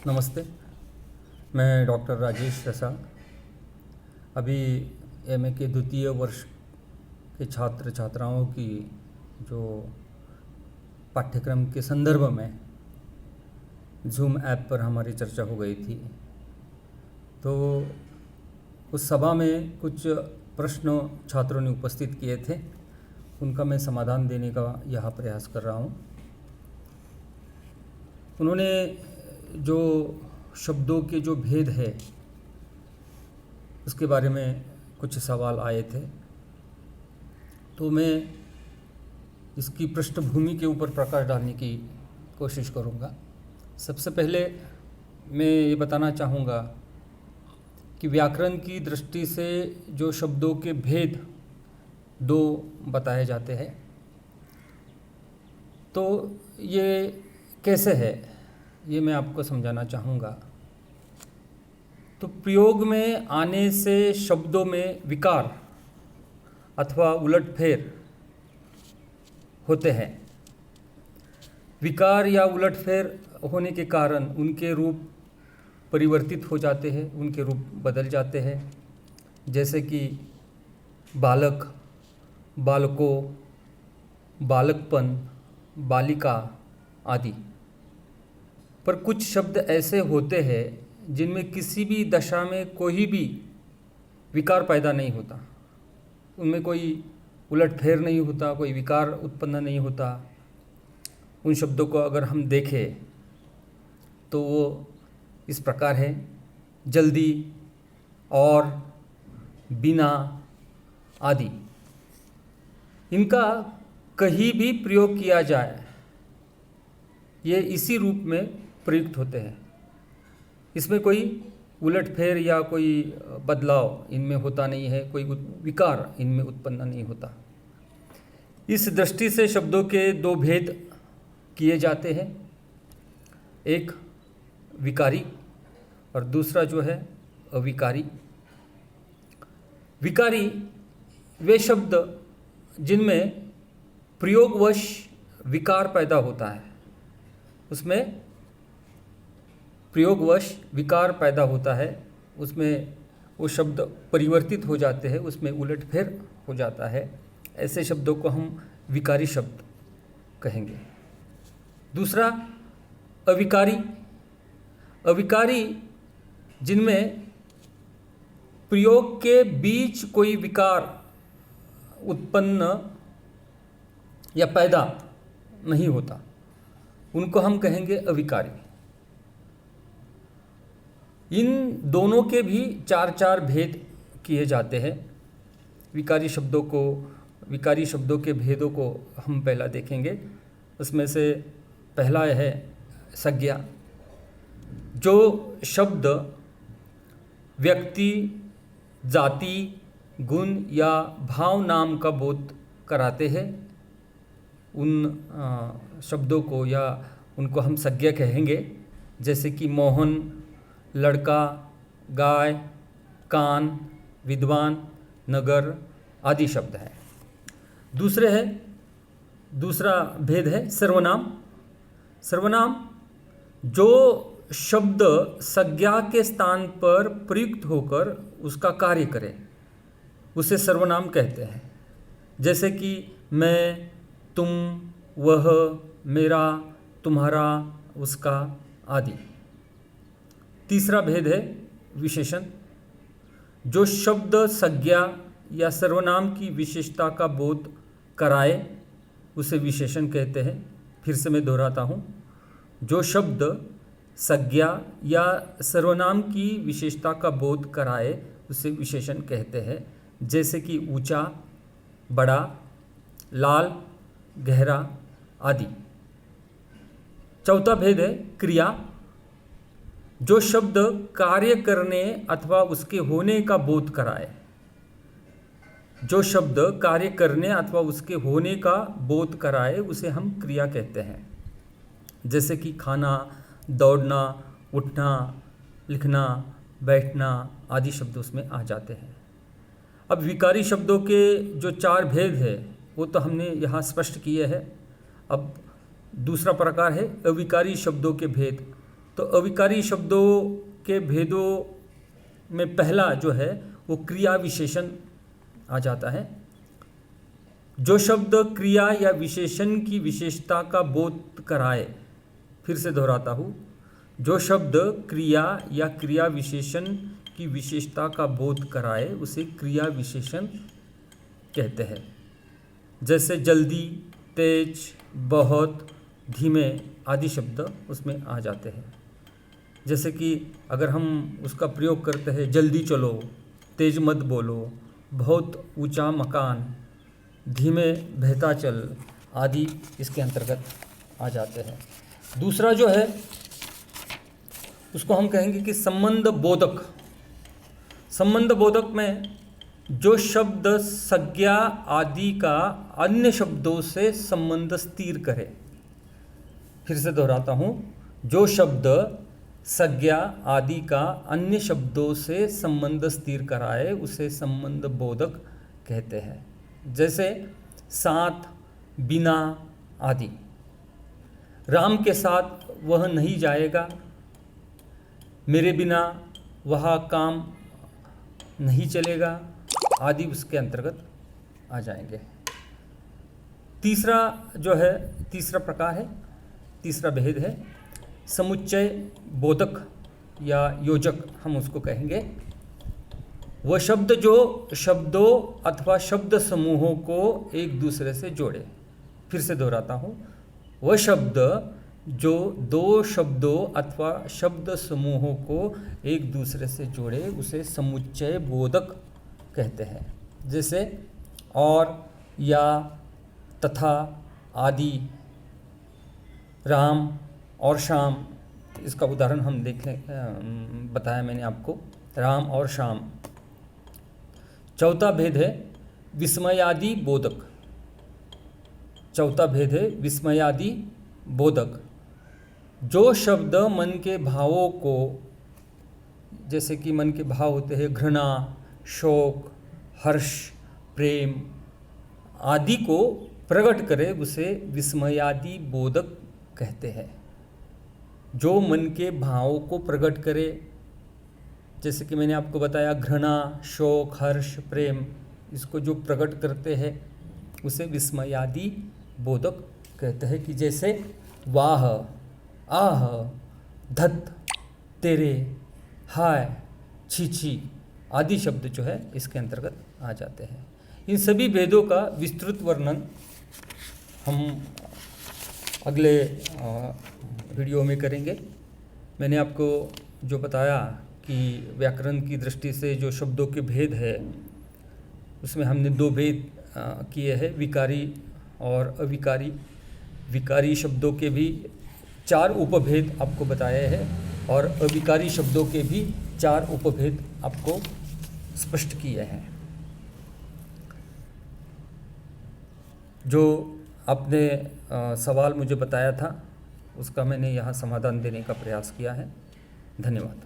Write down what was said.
नमस्ते। मैं डॉक्टर राजेश रसाल अभी एमए के द्वितीय वर्ष के छात्र छात्राओं की जो पाठ्यक्रम के संदर्भ में जूम ऐप पर हमारी चर्चा हो गई थी, तो उस सभा में कुछ प्रश्न छात्रों ने उपस्थित किए थे, उनका मैं समाधान देने का यहाँ प्रयास कर रहा हूँ। उन्होंने जो शब्दों के जो भेद है उसके बारे में कुछ सवाल आए थे, तो मैं इसकी पृष्ठभूमि के ऊपर प्रकाश डालने की कोशिश करूँगा। सबसे पहले मैं ये बताना चाहूँगा कि व्याकरण की दृष्टि से जो शब्दों के भेद दो बताए जाते हैं, तो ये कैसे है ये मैं आपको समझाना चाहूँगा। तो प्रयोग में आने से शब्दों में विकार अथवा उलटफेर होते हैं। विकार या उलटफेर होने के कारण उनके रूप परिवर्तित हो जाते हैं, उनके रूप बदल जाते हैं, जैसे कि बालक, बालकों, बालकपन, बालिका आदि। पर कुछ शब्द ऐसे होते हैं जिनमें किसी भी दशा में कोई भी विकार पैदा नहीं होता, उनमें कोई उलटफेर नहीं होता, कोई विकार उत्पन्न नहीं होता। उन शब्दों को अगर हम देखें तो वो इस प्रकार है: जल्दी, और, बिना आदि। इनका कहीं भी प्रयोग किया जाए ये इसी रूप में प्रयुक्त होते हैं। इसमें कोई उलटफेर या कोई बदलाव इनमें होता नहीं है, कोई विकार इनमें उत्पन्न नहीं होता। इस दृष्टि से शब्दों के दो भेद किए जाते हैं, एक विकारी और दूसरा जो है अविकारी। विकारी वे शब्द जिनमें प्रयोगवश विकार पैदा होता है, उसमें प्रयोगवश विकार पैदा होता है, उसमें वो शब्द परिवर्तित हो जाते हैं, उसमें उलटफेर हो जाता है। ऐसे शब्दों को हम विकारी शब्द कहेंगे। दूसरा अविकारी। अविकारी जिनमें प्रयोग के बीच कोई विकार उत्पन्न या पैदा नहीं होता, उनको हम कहेंगे अविकारी। इन दोनों के भी चार भेद किए जाते हैं। विकारी शब्दों के भेदों को हम पहला देखेंगे। उसमें से पहला है संज्ञा। जो शब्द व्यक्ति, जाति, गुण या भाव नाम का बोध कराते हैं, उन शब्दों को या उनको हम संज्ञा कहेंगे। जैसे कि मोहन, लड़का, गाय, कान, विद्वान, नगर आदि शब्द है। दूसरा भेद है सर्वनाम। सर्वनाम जो शब्द संज्ञा के स्थान पर प्रयुक्त होकर उसका कार्य करे, उसे सर्वनाम कहते हैं। जैसे कि मैं, तुम, वह, मेरा, तुम्हारा, उसका आदि। तीसरा भेद है विशेषण। जो शब्द संज्ञा या सर्वनाम की विशेषता का बोध कराए उसे विशेषण कहते हैं। फिर से मैं दोहराता हूँ, जो शब्द संज्ञा या सर्वनाम की विशेषता का बोध कराए उसे विशेषण कहते हैं। जैसे कि ऊंचा, बड़ा, लाल, गहरा आदि। चौथा भेद है क्रिया। जो शब्द कार्य करने अथवा उसके होने का बोध कराए। जो शब्द कार्य करने अथवा उसके होने का बोध कराए उसे हम क्रिया कहते हैं। जैसे कि खाना, दौड़ना, उठना, लिखना, बैठना आदि शब्द उसमें आ जाते हैं। अब विकारी शब्दों के जो चार भेद है वो तो हमने यहाँ स्पष्ट किए हैं। अब दूसरा प्रकार है अविकारी शब्दों के भेद। तो अविकारी शब्दों के भेदों में पहला जो है वो क्रिया विशेषण आ जाता है। जो शब्द क्रिया या विशेषण की विशेषता का बोध कराए, फिर से दोहराता हूँ, जो शब्द क्रिया या क्रिया विशेषण की विशेषता का बोध कराए उसे क्रिया विशेषण कहते हैं। जैसे जल्दी, तेज, बहुत, धीमे आदि शब्द उसमें आ जाते हैं। जैसे कि अगर हम उसका प्रयोग करते हैं, जल्दी चलो, तेज मत बोलो, बहुत ऊंचा मकान, धीमे बहता चल आदि इसके अंतर्गत आ जाते हैं। दूसरा जो है उसको हम कहेंगे कि संबंध बोधक। संबंध बोधक में जो शब्द संज्ञा आदि का अन्य शब्दों से संबंध स्थिर करे। फिर से दोहराता हूँ, जो शब्द संज्ञा आदि का अन्य शब्दों से संबंध स्थिर कराए उसे संबंध बोधक कहते हैं। जैसे साथ, बिना आदि। राम के साथ वह नहीं जाएगा, मेरे बिना वह काम नहीं चलेगा आदि उसके अंतर्गत आ जाएंगे। तीसरा जो है, तीसरा प्रकार है, तीसरा भेद है समुच्चय बोधक या योजक, हम उसको कहेंगे। वह शब्द जो शब्दों अथवा शब्द समूहों को एक दूसरे से जोड़े। फिर से दोहराता हूँ, वह शब्द जो दो शब्दों अथवा शब्द समूहों को एक दूसरे से जोड़े उसे समुच्चय बोधक कहते हैं। जैसे और, या, तथा आदि, राम और श्याम, इसका उदाहरण हम देख लें, बताया मैंने आपको, राम और श्याम। चौथा भेद है विस्मयादि बोधक। चौथा भेद है विस्मयादि बोधक। जो शब्द मन के भावों को, जैसे कि मन के भाव होते हैं घृणा, शोक, हर्ष, प्रेम आदि को प्रकट करे उसे विस्मयादि बोधक कहते हैं। जो मन के भावों को प्रकट करे, जैसे कि मैंने आपको बताया घृणा, शोक, हर्ष, प्रेम, इसको जो प्रकट करते हैं उसे विस्मयादि बोधक कहते हैं। कि जैसे वाह, आह, धत, तेरे, हाय, छी आदि शब्द जो है इसके अंतर्गत आ जाते हैं। इन सभी भेदों का विस्तृत वर्णन हम अगले वीडियो में करेंगे। मैंने आपको जो बताया कि व्याकरण की दृष्टि से जो शब्दों के भेद है उसमें हमने दो भेद किए हैं, विकारी और अविकारी। विकारी शब्दों के भी 4 उपभेद आपको बताए हैं और अविकारी शब्दों के भी 4 उपभेद आपको स्पष्ट किए हैं। जो आपने सवाल मुझे बताया था उसका मैंने यहाँ समाधान देने का प्रयास किया है। धन्यवाद।